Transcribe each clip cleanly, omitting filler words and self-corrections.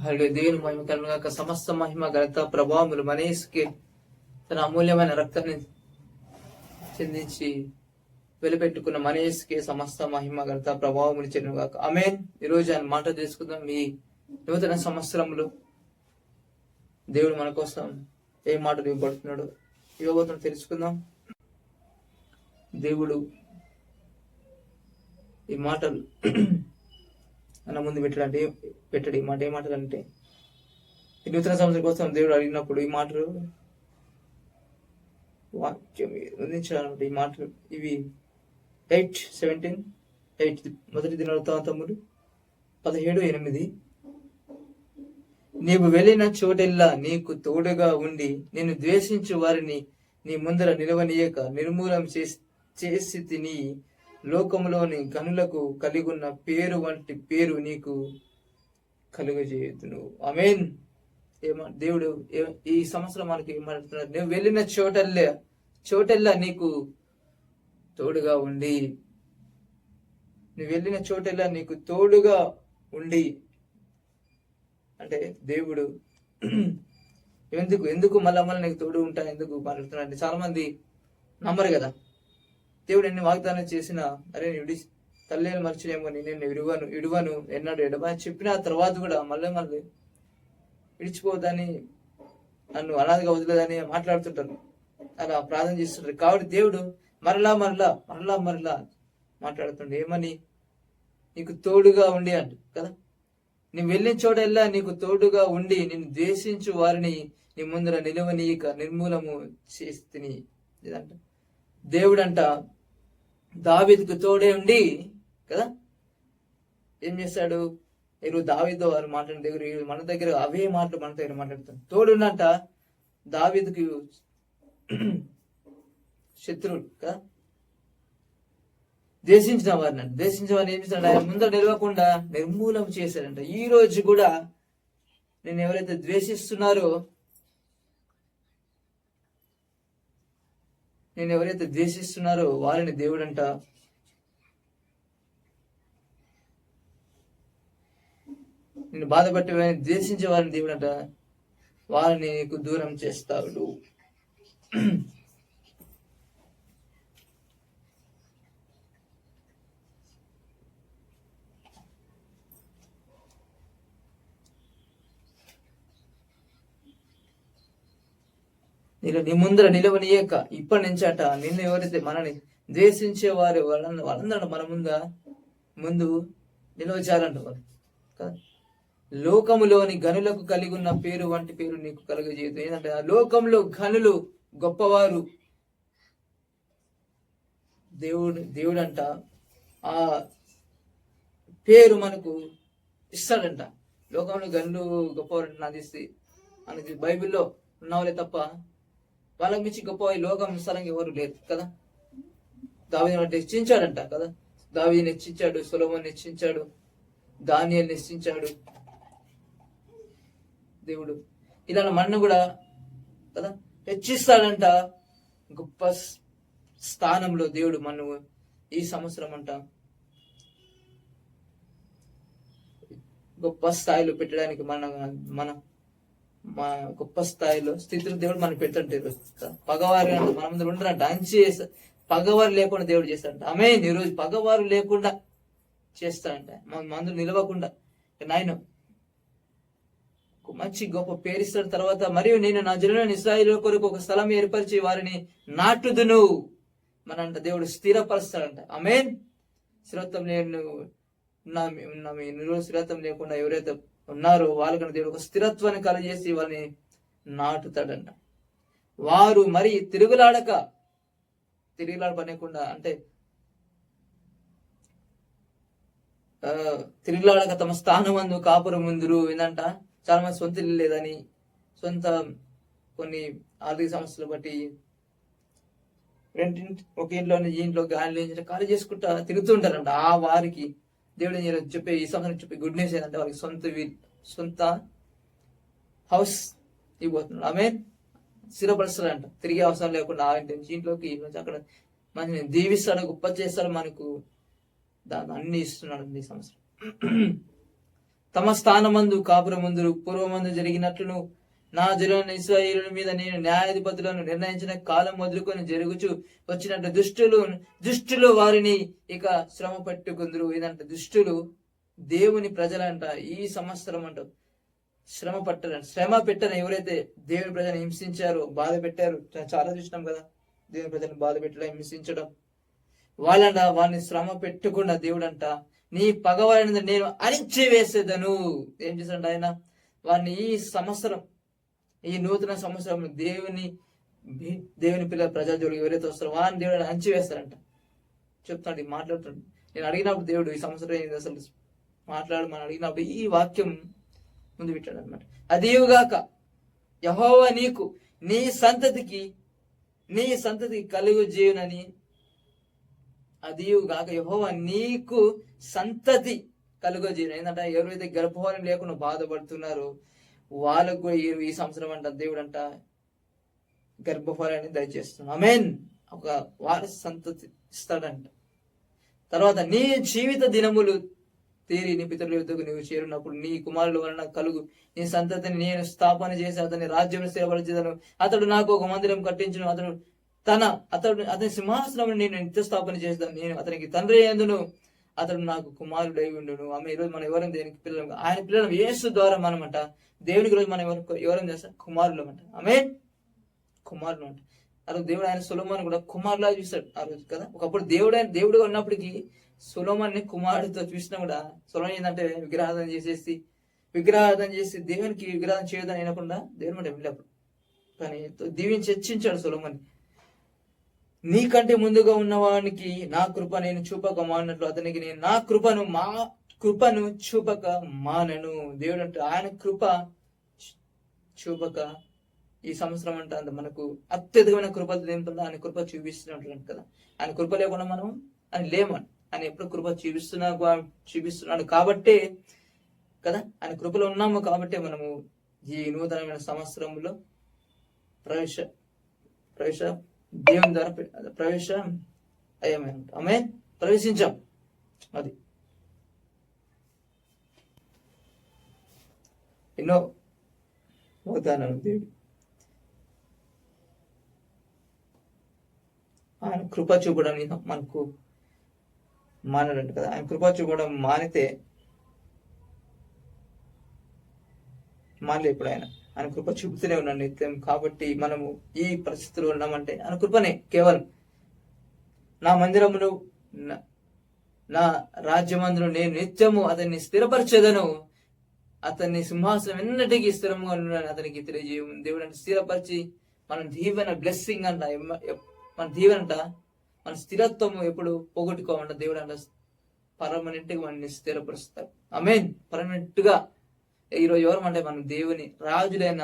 దేవుని మహిమ కలుగుగాక. సమస్త మహిమ ఘనత ప్రభావములు మనీసుకి తన అమూల్యమైన రక్తాన్ని చెందించి వెలిపెట్టుకున్న మనీసుకి సమస్త మహిమ ఘనత ప్రభావములు చెందుగాక. ఆమేన్. ఈరోజు ఆయన మాట తీసుకుందాం. ఈ నూతన సంవత్సరంలో దేవుడు మన కోసం ఏ మాటలు ఇవ్వబోతున్నాడు తెలుసుకుందాం. దేవుడు ఈ మాటలు అన్న ముందు పెట్టాడు. ఈ మాట ఏ మాటలు అంటే, ఈ నూతన సంవత్సరం కోసం దేవుడు అడిగినప్పుడు ఈ మాటలు వాక్యం అందించాలన్నమాట. ఈ మాటలు ఇవి 8:17 మొదటి దినవృత్తాంతములు 17:8. నీవు వెళ్ళిన చోటెల్లా నీకు తోడుగా ఉండి నిన్ను ద్వేషించు వారిని నీ ముందర నిలవనీయక నిర్మూలం చేసి తిని లోకములోని గనులకు కలిగున్న పేరు వంటి పేరు నీకు కలుగజేయుదును. ఆమేన్. దేవుడు ఈ సంవత్సరం మనకి ఏమంటున్నాడు? నువ్వు వెళ్ళిన చోటెల్లా నీకు తోడుగా ఉండి, నువ్వు వెళ్ళిన చోటెల్లా నీకు తోడుగా ఉండి అంటే దేవుడు ఎందుకు మళ్ళా నీకు తోడు ఉంటా ఎందుకు మాట్లాడుతున్నాడు అంటే, చాలా మంది నమ్మరు కదా. దేవుడు ఎన్ని వాగ్దానం చేసినా, అరే నేను తల్లిని మర్చినేమో, నేను ఇడువను ఎన్నాడు ఎడమని చెప్పిన తర్వాత కూడా మళ్ళీ విడిచిపోదని, నన్ను అనాథగా వదిలేదని మాట్లాడుతుంటారు, అలా ప్రార్థన చేస్తుంటారు. కాబట్టి దేవుడు మరలా మాట్లాడుతుండే ఏమని? నీకు తోడుగా ఉండి అంట కదా. నీ వెళ్ళిన చోటల్లా నీకు తోడుగా ఉండి నిన్ను ద్వేషించు వారిని నీ ముందర నిలవనీయక నిర్మూలము చేస్తిని. ఇదంట దేవుడంట దావీదుకు తోడే ఉండి కదా ఏం చేశాడు? ఈరోజు దావీదు వారు మాట్లాడిన దగ్గర మన దగ్గర అవే మాటలు మన దగ్గర మాట్లాడుతాం. తోడుండంట దావీదుకు శత్రువులు కదా, ద్వేషించిన వారిని ఏం చేశాడు? ఆయన ముందర నిలవకుండా నిర్మూలం చేశాడంట. ఈ రోజు కూడా నేను ఎవరైతే ద్వేషిస్తున్నారో, వారిని దేవుడంట నేను బాధపట్టి ద్వేషించే వారిని దేవుడంట వారిని నీకు దూరం చేస్తాడు. నీ ముందర నిలవనీయక ఇప్పటి నుంచి అట నిన్ను ఎవరైతే మనని ద్వేషించే వారు వాళ్ళందరూ మన ముందు నిలవచాలంట. వాళ్ళు కదా, లోకములోని గనులకు కలిగి ఉన్న పేరు వంటి పేరు నీకు కలుగజేయదు. ఏంటంటే ఆ లోకంలో గనులు గొప్పవారు దేవుడంట ఆ పేరు మనకు ఇస్తాడంట. లోకంలో గనులు గొప్పవారు నాదిస్తే మనకి బైబిల్లో ఉన్నవాళ్ళే తప్ప వాళ్ళకి మించి గొప్ప లోకం స్థలంగా ఎవరు లేరు కదా. దావీదుని హెచ్చించాడంట కదా. దావీదుని హెచ్చించాడు, సొలొమోన్ని హెచ్చించాడు, దానియేలుని హెచ్చించాడు దేవుడు. ఇలా మనను కూడా కదా హెచ్చిస్తాడంట. గొప్ప స్థానంలో దేవుడు మనం ఈ సంవత్సరం అంట గొప్ప స్థాయిలో పెట్టడానికి మన గొప్ప స్థాయిలో స్థితిలో దేవుడు మనం పెడుతుంటే పగవారు అంటే మన ముందు ఉండరంట. పగవారు లేకుండా దేవుడు చేస్తాడంట. ఆమేన్. ఈరోజు పగవారు లేకుండా చేస్తాడంట. మన మందు నిలవకుండా నాయన మంచి గొప్ప పేరిస్తాడు. తర్వాత మరియు నేను నా జనులైన ఇశ్రాయేలు కొరకు ఒక స్థలం ఏర్పరిచి వారిని నాటుదును మనంట దేవుడు స్థిరపరుస్తాడంట. ఆమేన్. స్థిరత్వం స్థిరత్వం లేకుండా ఎవరైతే ఉన్నారో వాళ్ళకన్నా దేవుడు ఒక స్థిరత్వాన్ని కలగజేసి వాళ్ళని నాటుతాడంట. వారు మరి తిరుగులాడపనేకుండా అంటే తిరుగులాడక తమ స్థానం అందు కాపురం ముందురు. ఏంటంట చాలా మంది సొంత ఇల్లు లేదని, సొంత కొన్ని ఆర్థిక సమస్యలు బట్టి ఒక ఇంట్లోనే ఈ ఇంట్లో గాలి ఖాళీ చేసుకుంటా తిరుగుతూ ఉంటారంట. ఆ వారికి దేవుడు చెప్పే ఈ సంవత్సరం చెప్పే గుడ్ న్యూస్ ఏంటంటే వాళ్ళకి సొంత హౌస్ ఇవ్వబోతున్నాడు. ఆమె స్థిరపరుస్తాడంట. తిరిగే అవసరం లేకుండా ఆ ఇంటి నుంచి ఇంట్లోకి అక్కడ మనని దీవిస్తాడు, గొప్ప చేస్తాడు, మనకు దాన్ని అన్ని ఇస్తున్నాడు ఈ సంవత్సరం. తమ స్థానమందు కాపురమందు పూర్వమందు జరిగినట్లును నా జనులైన ఇశ్రాయేలుల మీద నేను న్యాయాధిపతులను నిర్ణయించిన కాలం మొదలుకొని జరుగుచు వచ్చినట్టు దుష్టులు వారిని ఇక శ్రమ పెట్టుకుందరు. ఏదంటే దుష్టులు దేవుని ప్రజలంట ఈ సంవత్సరం అంట శ్రమ పెట్టని ఎవరైతే దేవుని ప్రజలను హింసించారో, బాధ పెట్టారు, చాలా చూసినాం కదా, దేవుని ప్రజలను బాధ పెట్టడం, హింసించడం, వారిని శ్రమ పెట్టకుండా దేవుడంట నీ పగవారిని నేను అణిచి వేసేదను. ఏం చేశాడంట ఆయన? వారిని ఈ సంవత్సరం, ఈ నూతన సంవత్సరం దేవుని పిల్లల ప్రజల జోలికి ఎవరైతే వస్తారో వారిని దేవుడు అంచి వేస్తారంట. చెప్తాడు, మాట్లాడుతాడు. నేను అడిగినప్పుడు దేవుడు ఈ సంవత్సరం ఏంది అసలు మాట్లాడమని అడిగినప్పుడు ఈ వాక్యం ముందు పెట్టాడు అనమాట. అదేవుగాక యెహోవా నీకు నీ సంతతికి కలుగు జీవనని, అదేవుగాక యెహోవా నీకు సంతతి కలుగు జీవన. ఏంటంటే ఎవరైతే గర్భఫలం లేకుండా బాధపడుతున్నారో వాళ్ళకు ఈ సంవత్సరం అంట దేవుడు అంట గర్భఫలాన్ని దయచేస్తున్నాడు. ఆమేన్. ఒక వారసు సంతతి ఇస్తాడంట. తర్వాత నీ జీవిత దినములు తీరి నీ పితరుల యుద్ధకు నీవు చేరినప్పుడు నీ కుమారుల వలన కలుగు నీ సంతతిని నేను స్థాపన చేసి అతని రాజ్యం స్థిరపరచేదను. అతడు నాకు ఒక మందిరం కట్టించును. అతని సింహాసనం నేను నిత్య స్థాపన చేస్తాను. నేను అతనికి తండ్రి అయ్యేందును. అతడు నాకు కుమారుడై ఉండును. ఆమె ఈరోజు మనం ఎవరైనా దేనికి పిల్లలు, ఆయన పిల్లలు యేసు ద్వారా మనమంట దేవునికి రోజు మనం ఎవరైనా చేస్తాం కుమారులు అంట. ఆమేన్. కుమారులు అంట. ఆ రోజు దేవుడు ఆయన సొలొమోను కూడా కుమారులా చూస్తాడు ఆ రోజు కదా. ఒకప్పుడు దేవుడుగా ఉన్నప్పటికీ సొలొమోన్ని కుమారుడితో చూసినా కూడా సొలొమోను ఏంటంటే విగ్రహారాధన చేసి దేవునికి విగ్రహం చేయదని అయినకుండా దేవుని మాట వెళ్ళినప్పుడు కానీ దీవించి హెచ్చించాడు సొలొమోన్ని. నీకంటే ముందుగా ఉన్నవానికి నా కృప నేను చూపక మానట్లు అతనికి నేను నా కృపను చూపక మానను. దేవుడు అంటే ఆయన కృప చూపక ఈ సంవత్సరం అంటే అంత మనకు అత్యధికమైన కృపలు ఏమిటో ఆయన కృప చూపిస్తున్నట్టు కదా. ఆయన కృప లేకుండా మనం ఆయన లేమని, ఆయన ఎప్పుడు కృప చూపిస్తున్నాడు కాబట్టే కదా, ఆయన కృపలో ఉన్నాము కాబట్టి మనము ఈ నూతనమైన సంవత్సరంలో ప్రవేశ దేవుని ద్వారా ప్రవేశం అయ్యామే. ఆమె ప్రవేశించాం. అది ఎన్నో వాగ్దానాలు దేవుడు ఆయన కృప చూపడానికి మనకు మానడంట కదా. ఆయన కృప చూపడం మానితే మానలే ఇప్పుడు ఆయన కృప చూపుతూనే ఉన్నాడు నిత్యం. కాబట్టి మనము ఈ పరిస్థితిలో ఉన్నామంటే ఆయన కృపనే కేవలం. నా మందిరమును నా రాజ్యమందును నేను నిత్యము అతన్ని స్థిరపరిచేదను. అతన్ని సింహాసనం ఎన్నటికీ స్థిరంగా ఉన్నాను అతనికి తెలియజేయ. దేవుడు అంటే స్థిరపరిచి మన దీవెన బ్లెస్సింగ్ అంట, మన దీవెనంట, మన స్థిరత్వం ఎప్పుడు పోగొట్టుకోమంట. దేవుడు అంట పర్మనెంట్ గా మనల్ని స్థిరపరుస్తాడు. ఆమేన్. పర్మనెంట్ గా ఈరోజు ఎవరమంటే మనం దేవుని రాజులైన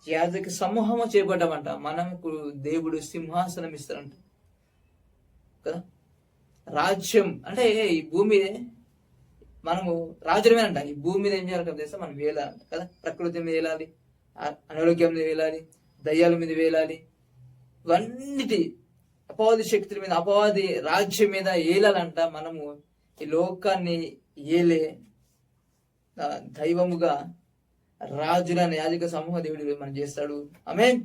యాజక సమూహము చేపడ్డామంట. మనకు దేవుడు సింహాసనం ఇస్తారంట కదా. రాజ్యం అంటే ఈ భూమి మనము రాజులమేనంట. ఈ భూమి మీద ఏం చేయాలంటే తెలుసా, మనం వేలాలంట కదా. ప్రకృతి మీద వేలాలి, అనారోగ్యం మీద వేలాలి, దయ్యాల మీద వేలాలి, ఇవన్నిటి అపవాది శక్తుల మీద, అపవాది రాజ్యం మీద ఏలాలంట. మనము ఈ లోకాన్ని ఏలే దైవముగా రాజులైన యాజక సమూహ దేవుడు మనం చేస్తాడు. ఆమేన్.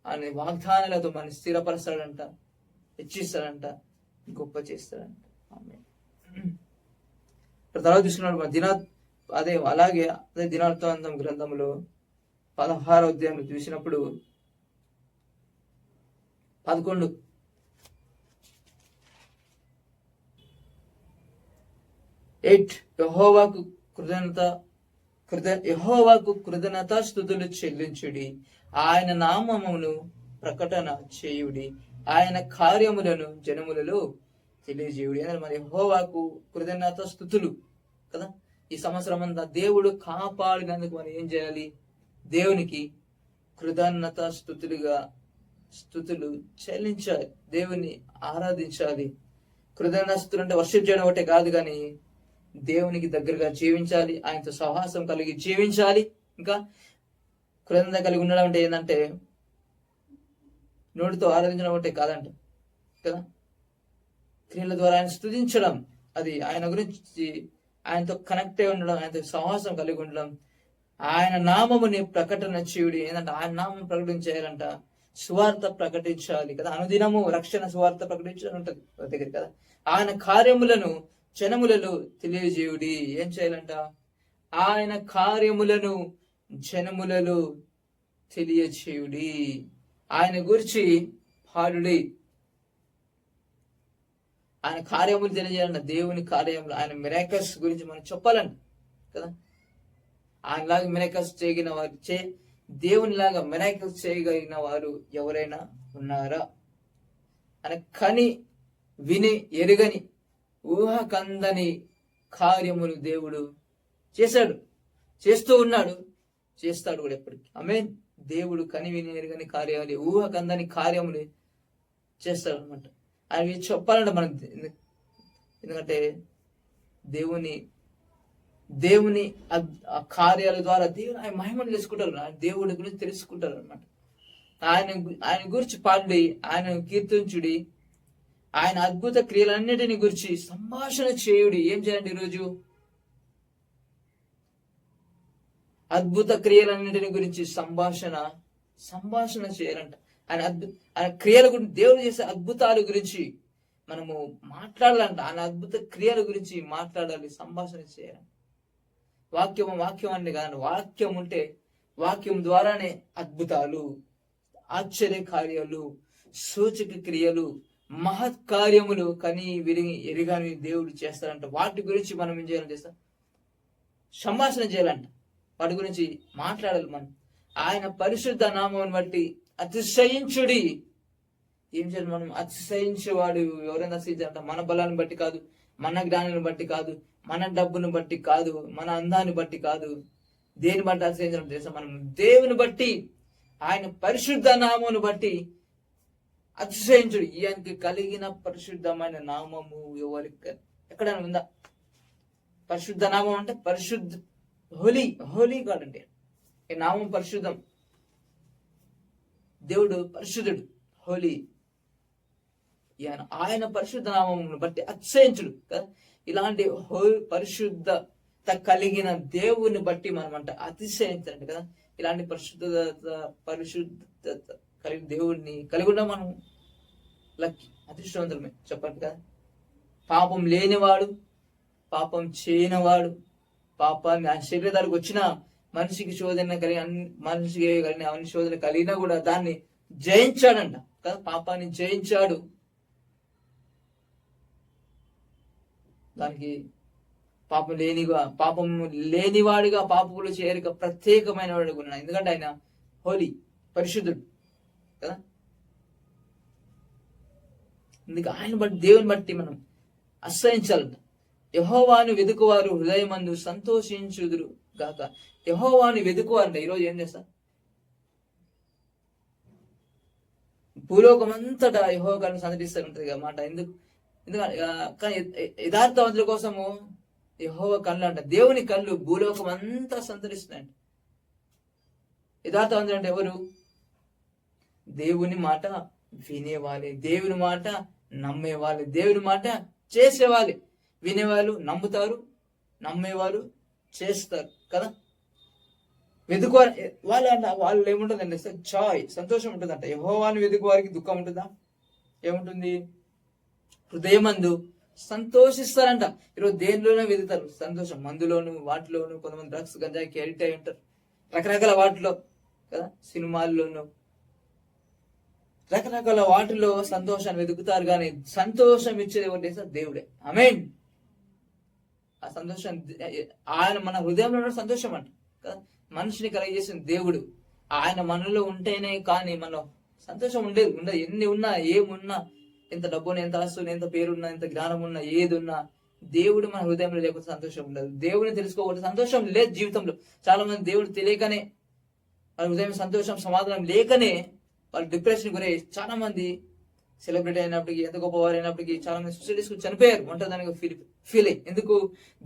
ఆయన వాగ్దానాలతో మనం స్థిరపరుస్తాడంట, హెచ్చిస్తాడంట, గొప్ప చేస్తాడంట. ఆమేన్. తర్వాత చూసుకున్నాడు అలాగే దినవృత్తాంతం గ్రంథంలో 16వ అధ్యాయంలో చూసినప్పుడు 11 యెహోవాకు కృతజ్ఞతా స్తుతులు చెల్లించుడి, ఆయన నామమును ప్రకటన చేయుడి, ఆయన కార్యములను జనములలో తెలియజేయుడి. అంటే మరి యెహోవాకు కృతజ్ఞతా స్తుతులు కదా. ఈ సంవత్సరం అంతా దేవుడు కాపాడినందుకు మనం ఏం చేయాలి? దేవునికి కృతజ్ఞతా స్తుతులు చెల్లించాలి, దేవుని ఆరాధించాలి. కృతజ్ఞతలు అంటే వర్షిప్ చేయడం ఒకటే కాదు, కానీ దేవునికి దగ్గరగా జీవించాలి, ఆయనతో సహవాసం కలిగి జీవించాలి. ఇంకా కృతజ్ఞత కలిగి ఉండడం అంటే ఏంటంటే నోటితో ఆరాధించడం ఒకటే కాదంట కదా, క్రియల ద్వారా ఆయన స్తుతించడం, అది ఆయన గురించి ఆయనతో కనెక్ట్ అయి ఉండడం, ఆయనతో సహవాసం కలిగి ఉండడం, ఆయన నామముని ప్రకటన చేయుడి. ఏంటంటే ఆయన నామం ప్రకటన చేయాలంట, సువార్త ప్రకటించాలి కదా, అనుదినము రక్షణ సువార్త ప్రకటించాలని ఉంటది దగ్గర కదా. ఆయన కార్యములను జనములలో తెలియజేయుడి. ఏం చేయాలంట? ఆయన కార్యములను జనములలో తెలియచేయుడి. ఆయన గురించి పాడుడి. ఆయన కార్యములు తెలియజేయాలంట, దేవుని కార్యములు, ఆయన మిరాకిల్స్ గురించి మనం చెప్పాలంట కదా. ఆయనలాగా మిరాకిల్స్ చేయగలిగిన వారు, దేవునిలాగా మిరాకిల్స్ చేయగలిగిన వారు ఎవరైనా ఉన్నారా? ఆయన కని విని ఎరుగని ఊహకందని కార్యములు దేవుడు చేశాడు, చేస్తూ ఉన్నాడు, చేస్తాడు కూడా ఎప్పటికీ. ఆమేన్. దేవుడు కని విని ఎరుగని కార్యాలు, ఊహకందని కార్యములు చేస్తాడు అనమాట. అవి చెప్పాలంటే మనం, ఎందుకంటే దేవుని ఆ కార్యాల ద్వారా దేవుని ఆయన మహిమను తెలుసుకుంటారు, ఆయన దేవుడి గురించి తెలుసుకుంటారు అనమాట. ఆయన గురించి పాడి, ఆయన కీర్తించుడి, ఆయన అద్భుత క్రియలన్నిటిని గురించి సంభాషణ చేయుడి. ఏం చేయండి ఈరోజు? అద్భుత క్రియలన్నిటిని గురించి సంభాషణ చేయాలంట. ఆయన క్రియల గురించి, దేవుడు చేసే అద్భుతాల గురించి మనము మాట్లాడాలంట. ఆయన అద్భుత క్రియల గురించి మాట్లాడాలి, సంభాషణ చేయాలి. వాక్యం అంటే కాదండి, వాక్యం ఉంటే వాక్యం ద్వారానే అద్భుతాలు, ఆశ్చర్య కార్యాలు, సూచక క్రియలు, మహత్ కార్యములు కని విరిగి ఎరిగాని దేవుడు చేస్తారంట. వాటి గురించి మనం ఏం చేయాలని చేస్తాం? సంభాషణ చేయాలంట, వాటి గురించి మాట్లాడాలి మనం. ఆయన పరిశుద్ధ నామమును బట్టి అతిశయించుడి. ఏం చేయాలి మనం? అతిశయించేవాడు ఎవరైనా అతిశయించాలంట, మన బలాన్ని బట్టి కాదు, మన జ్ఞానాన్ని బట్టి కాదు, మన డబ్బును బట్టి కాదు, మన అందాన్ని బట్టి కాదు. దేని బట్టి అతిశయించడం తెలుసా? మనం దేవుని బట్టి, ఆయన పరిశుద్ధ నామమును బట్టి అతిశయించుడు. ఈయనకి కలిగిన పరిశుద్ధమైన నామము ఎవరికి ఎక్కడైనా ఉందా? పరిశుద్ధ నామం అంటే పరిశుద్ధ, హోలీ గాడ్ అంటే ఈ నామం పరిశుద్ధం. దేవుడు పరిశుద్ధుడు, హోలీ. ఆయన పరిశుద్ధ నామమును బట్టి అతిశయించుడు కదా. ఇలాంటి పరిశుద్ధత కలిగిన దేవుని బట్టి మనం అంటే అతిశయించండి కదా. ఇలాంటి పరిశుద్ధత కలిగిన దేవుడిని కలిగి ఉన్న మనం లక్కీ, అదృష్టవంతులమే చెప్పండి కదా. పాపం లేనివాడు, పాపం చేయనివాడు, పాపాన్ని ఆ శరీరాలకు వచ్చిన మనిషికి శోధన కలిగిన, మనిషికి కలిగిన అవన్నీ శోధన కలిగినా కూడా దాన్ని జయించాడంట కదా. పాపాన్ని జయించాడు. దానికి పాపం లేనివాడిగా పాపములు చేరిక ప్రత్యేకమైన వాడు ఉన్నాడు. ఎందుకంటే ఆయన హోలీ, పరిశుద్ధుడు కదా. అందుకే ఆయన బట్టి, దేవుని బట్టి మనం అసహించాలంట. యెహోవాను వెదుకువారు హృదయమందు సంతోషించుదురు గాక. యెహోవాను వెదుకువారంట. ఈరోజు ఏం చేస్తా? భూలోకమంతటా యెహోవాను సంతరిస్తారు ఉంటుంది కదా మాట. ఎందుకంటే యథార్థవంతుల కోసము యెహోవా కళ్ళు అంట, దేవుని కళ్ళు భూలోకం అంతా సంతరిస్తున్నాయంట. యథార్థవంతులు అంటే ఎవరు? దేవుని మాట వినేవాలి, దేవుని మాట నమ్మేవాళ్ళు, దేవుని మాట చేసేవాలి. వినేవాళ్ళు నమ్ముతారు, నమ్మేవాళ్ళు చేస్తారు కదా. వెతుకు వాళ్ళు ఏముంటుందండి? జాయ్, సంతోషం ఉంటుందంట. యెహోవాను వెతుకు వారికి దుఃఖం ఉంటుందా? ఏముంటుంది? హృదయమందు సంతోషిస్తారంట. ఈరోజు దేనిలోనూ వెతుకుతారు సంతోషం, మందులోను, వాటిలోను. కొంతమంది డ్రగ్స్, గంజాయికి అడిక్ట్ అయి ఉంటారు, రకరకాల వాటిలో కదా, సినిమాల్లోనూ రకరకాల వాటిలో సంతోషాన్ని వెతుకుతారు. కానీ సంతోషం ఇచ్చేది ఎవరు? దేవుడే. ఆమేన్. ఆ సంతోషం ఆయన మన హృదయంలో సంతోషం అంట కదా. మనిషిని కలిగజేసిన దేవుడు ఆయన మనలో ఉంటేనే కానీ మనం సంతోషం ఉండదు. ఎన్ని ఉన్నా, ఏమున్నా, ఎంత డబ్బున్నా, ఎంత ఆస్తున్నా, ఎంత పేరున్నా, ఎంత జ్ఞానం ఉన్నా, ఏది ఉన్నా, దేవుడు మన హృదయంలో లేకపోతే సంతోషం ఉండదు. దేవుడిని తెలుసుకోకపోతే సంతోషం లేదు జీవితంలో. చాలా మంది దేవుడు తెలియకనే, వాళ్ళ హృదయం సంతోషం, సమాధానం లేకనే వాళ్ళు డిప్రెషన్ గురై చాలా మంది సెలబ్రిటీ అయినప్పటికీ, ఎంత గొప్పవారు అయినప్పటికీ చాలా మంది సూసైడ్ చేసుకుని చనిపోయారు. ఒంటరిదానిగా ఫీల్ అయ్యి. ఎందుకు?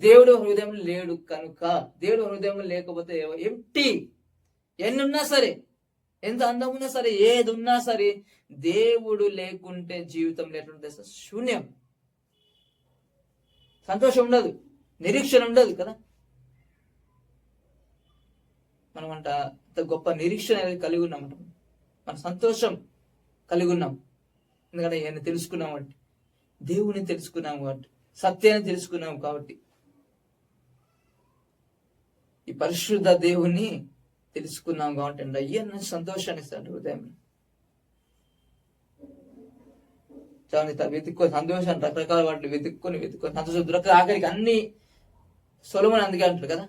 దేవుడు హృదయంలో లేడు కనుక. దేవుడు హృదయంలో లేకపోతే ఎంప్టీ. ఎన్ని ఉన్నా సరే, ఎంత అందం ఉన్నా సరే, ఏది ఉన్నా సరే, దేవుడు లేకుంటే జీవితంలో ఎట్లుంటుంది? శూన్యం, సంతోషం ఉండదు. నిరీక్షణ ఉండదు కదా. మనం అంత గొప్ప నిరీక్షణ అనేది కలిగి ఉన్నాం, మన సంతోషం కలిగి ఉన్నాం. ఎందుకంటే ఆయన తెలుసుకున్నాం కాబట్టి, దేవుని తెలుసుకున్నాం కాబట్టి, సత్యాన్ని తెలుసుకున్నాం కాబట్టి, ఈ పరిశుద్ధ దేవుణ్ణి తెలుసుకున్నాం కాబట్టి అండి అయ్యన్న సంతోషాన్ని ఇస్తాడు హృదయంలో. చాలా వెతుక్కొని సంతోషాన్ని రకరకాల వాటిని వెతుక్కొని సంతోషం దొరక ఆఖరికి అన్ని సొలొమోను అందుకే అంటారు కదా,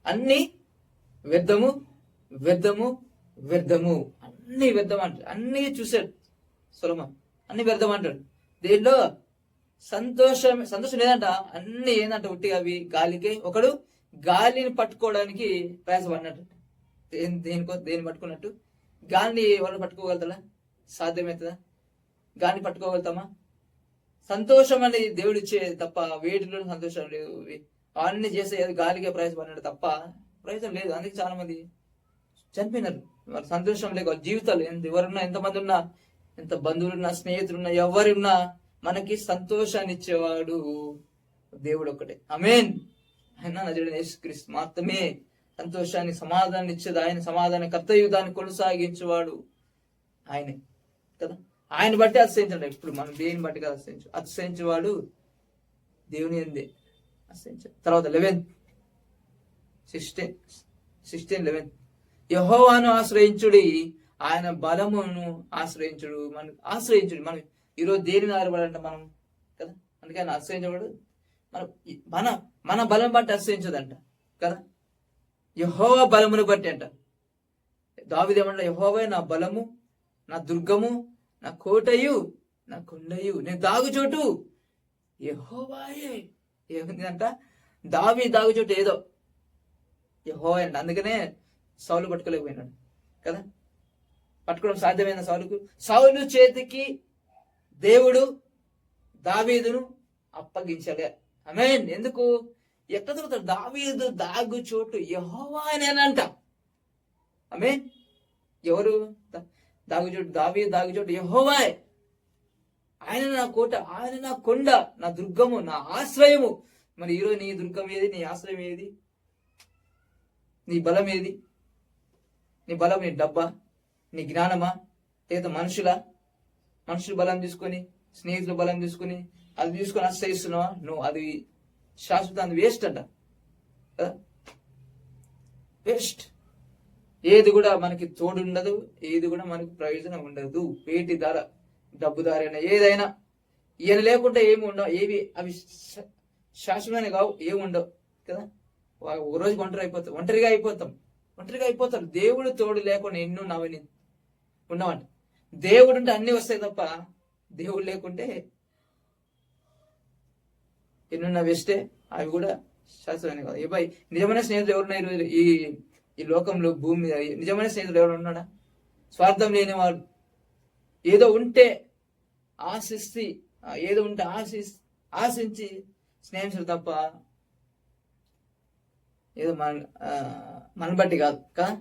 అన్ని వ్యర్థము వ్యర్థము వ్యర్థము, అన్ని వ్యర్థం అంటారు. అన్ని చూశాడు సొలొమోను, అన్ని వ్యర్థం అంటాడు. దీనిలో సంతోషం లేదంట, అన్ని ఏంటంట ఉట్టిగా అవి గాలికే. ఒకడు గాలిని పట్టుకోవడానికి ప్రయాసపడినట్టు, దేన్ని పట్టుకున్నట్టు. గాలిని వాళ్ళు పట్టుకోగలుగుతాడా? సాధ్యమవుతుందా? గాలిని పట్టుకోగలుగుతామా? సంతోషం అనేది దేవుడు ఇచ్చేది తప్ప వేటిలో సంతోషం లేదు. అన్ని చేస్తే గాలికే ప్రయాసపడినాడు తప్ప ప్రయోజనం లేదు. అందుకే చాలా మంది చనిపోయినారు. వాళ్ళ సంతోషం లేక వాళ్ళ జీవితాలు ఎవరున్నా, ఎంతమంది ఉన్నా, ఎంత బంధువులున్నా, స్నేహితులున్నా, ఎవరున్నా మనకి సంతోషాన్ని ఇచ్చేవాడు దేవుడు ఒక్కటే. ఆమేన్. ఆయన నజరేయుడైన యేసుక్రీస్తు మాత్రమే సంతోషాన్ని, సమాధానాన్ని ఇచ్చేది ఆయన. సమాధాన కర్తవ్యుదాన్ని కొనసాగించేవాడు ఆయనే కదా. ఆయన బట్టి అతిశయించండి. ఇప్పుడు మనం దేని బట్టి కదా అతిశయించేవాడు దేవుని ఎందే అతిశయించాడు. తర్వాత 16:11 యెహోవాను ఆశ్రయించుడి, ఆయన బలమును ఆశ్రయించుడు. మనం ఈరోజు దేనిని ఆధారపడాలంటే మనం కదా. అందుకే ఆయన ఆశ్రయించబడు మన బలం బట్టి ఆశ్రయించదంట కదా, యెహోవా బలమును బట్టి అంట. దావీదు ఏమంట, యెహోవా నా బలము, నా దుర్గము, నా కోటయు, నా కొండయు, నేను దాగుచోటు యెహోవాయే. ఏముంది అంట, దాగుచోటు ఏదో యెహోవా అంట. అందుకనే సౌలు పట్టుకోలేకపోయినాడు కదా. పట్టుకోవడం సాధ్యమైన సౌలు చేతికి దేవుడు దావీదును అప్పగించాడు. ఆమేన్. ఎందుకు? ఎట్లా దొరుకుతాడు? దావీదు దాగు చోటు యెహోవానేనంట. ఆమేన్. ఎవరు దాగుచోటు? దావీదు దాగుచోటు యెహోవాయే. ఆయన నా కోట, ఆయన నా కొండ, నా దుర్గము, నా ఆశ్రయము. మరి ఈరోజు నీ దుర్గం ఏది? నీ ఆశ్రయం ఏది? నీ బలం ఏది? నీ బలం నీ డబ్బా, నీ జ్ఞానమా, లేదా మనుషుల బలం తీసుకొని, స్నేహితుల బలం తీసుకుని, అది తీసుకొని ఆశ్రయిస్తున్నావా? నువ్వు అది శాశ్వతాన్ని వేస్ట్ అంట కదా, వేస్ట్. ఏది కూడా మనకి తోడు ఉండదు, ఏది కూడా మనకి ప్రయోజనం ఉండదు. వేటి ధర, డబ్బు ధర ఏదైనా ఈయన లేకుండా ఏమి ఉండవు. ఏవి అవి శాశ్వతమైన కావు, ఏమి ఉండవు కదా. ఒక రోజు ఒంటరిగా అయిపోతారు. దేవుడు తోడు లేకుండా ఎన్నో నవని ఉండవంట. దేవుడు ఉంటే అన్ని వస్తాయి తప్ప దేవుడు లేకుంటే ఎన్నున్న వేస్తే అవి కూడా శాశ్వతమైన కాదు. ఏ నిజమైన స్నేహితులు ఎవరున్నారు ఈ లోకంలో, భూమి మీద? నిజమైన స్నేహితుడు ఎవరు ఉన్నాడా? స్వార్థం లేనివాడు, ఏదో ఉంటే ఆశించి స్నేహితులు తప్ప ఏదో మన బట్టి కాదు కదా.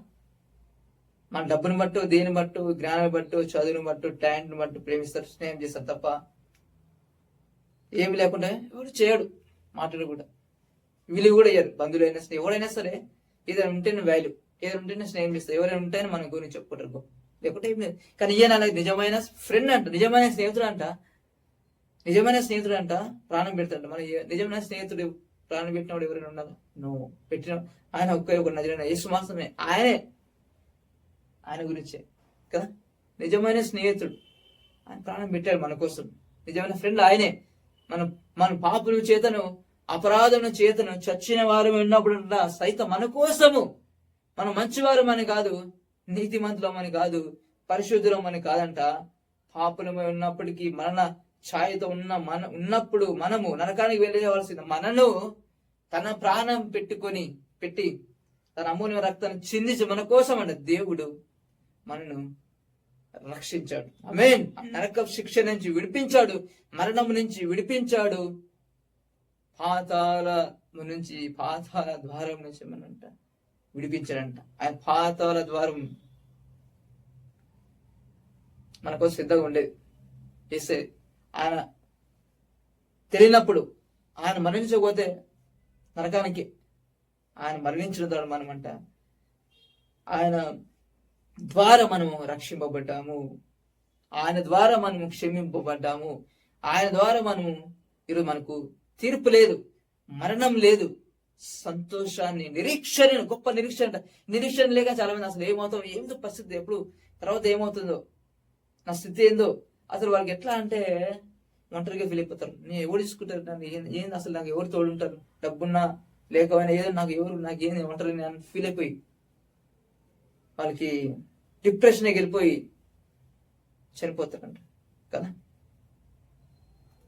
మన డబ్బుని బట్టు, దేని బట్టు, జ్ఞానం బట్టు, చదువుని బట్టు, టాలెంట్ని బట్టు ప్రేమిస్తారు, స్నేహం చేస్తారు తప్ప ఏమి లేకుండా ఎవరు చేయడు. మాటలు కూడా విలువ కూడా ఇయ్యరు. బంధువులైనా సరే, ఎవరైనా సరే ఏదైనా ఉంటేనే వాల్యూ, ఏదైనా ఉంటేనే స్నేహం చేస్తారు. ఎవరైనా ఉంటేనే మన గురించి చెప్పుకుంటారు, లేకుంటే ఏం లేదు. కానీ ఈయన నిజమైన ఫ్రెండ్ అంట, నిజమైన స్నేహితుడు అంట ప్రాణం పెడతాడు. మన నిజమైన స్నేహితుడు ప్రాణం పెట్టినవాడు ఎవరైనా ఉండాలి? నువ్వు పెట్టిన ఆయన ఒక నజరైన యేసు మాత్రమే. ఆయన గురించే కదా. నిజమైన స్నేహితుడు ఆయన ప్రాణం పెట్టాడు మన కోసం. నిజమైన ఫ్రెండ్ ఆయనే. మన పాపుల చేతను, అపరాధం చేతను చచ్చిన వారు ఉన్నప్పుడు సైతం మన కోసము, మన మంచివారు అని కాదు, నీతిమంతులమని కాదు, పరిశుద్ధులమని కాదంట, పాపులమై ఉన్నప్పటికీ మరణ ఛాయతో ఉన్నప్పుడు మనము నరకానికి వెళ్ళవలసిన మనను తన ప్రాణం పెట్టి తన అమూల్య రక్తాన్ని చిందించి మన కోసం అంట దేవుడు మనను రక్షించాడు. ఆమేన్. నరక శిక్ష నుంచి విడిపించాడు, మరణం నుంచి విడిపించాడు, పాతాళ ద్వారం నుంచి మనంట విడిపించాడంట. ఆయన పాతాళ ద్వారం మనకు సిద్ధంగా ఉండేది. చేస్తే ఆయన తెలియనప్పుడు, ఆయన మరణించకపోతే నరకానికి. ఆయన మరణించిన ద్వారా మనమంట ఆయన ద్వారా మనము రక్షింపబడ్డాము, ఆయన ద్వారా మనము క్షమింపబడ్డాము, ఆయన ద్వారా మనము ఈరోజు మనకు తీర్పు లేదు, మరణం లేదు, సంతోషాన్ని, నిరీక్షణ, గొప్ప నిరీక్షణ. నిరీక్షణ లేక చాలా మంది అసలు ఏమవుతాం, ఏందో పరిస్థితి, ఎప్పుడు తర్వాత ఏమవుతుందో, నా స్థితి ఏందో, అసలు వాళ్ళకి ఎట్లా అంటే ఒంటరిగా ఫీల్ అయిపోతారు. నేను ఎవరు తీసుకుంటారు నన్ను, ఏంది అసలు నాకు ఎవరు తోడుంటారు, డబ్బున్నా లేకపోయినా ఏదో నాకేంది ఒంటరి అని ఫీల్ అయిపోయి వాళ్ళకి డిప్రెషన్కి వెళ్ళిపోయి చనిపోతారంట కదా.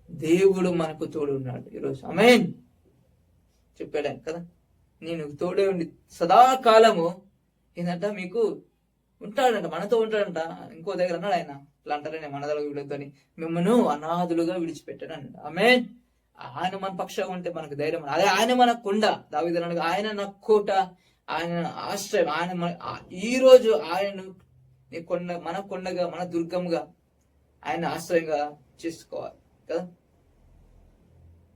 దేవుడు మనకు తోడు ఉన్నాడు ఈరోజు. ఆమేన్ చెప్పాడు ఆయన కదా, నేను తోడే ఉండి సదాకాలము ఏంటంట మీకు ఉంటాడంట, మనతో ఉంటాడంట. ఇంకో దగ్గర అన్నాడు ఆయన, ఇట్లా అంటారని మనదలుగా వీళ్ళతోని, మిమ్మల్ని అనాథులుగా విడిచిపెట్టాడు అన్నాడు. ఆమేన్. ఆయన మన పక్షంగా ఉంటే మనకు ధైర్యం. అదే ఆయన మన కొండ, దావీదు అన్నాడు, ఆయన నా కోట, ఆయన ఆశ్రయం, ఆయన ఈ రోజు ఆయనను మన కొండగా, మన దుర్గంగా, ఆయన ఆశ్రయంగా చేసుకోవాలి కదా.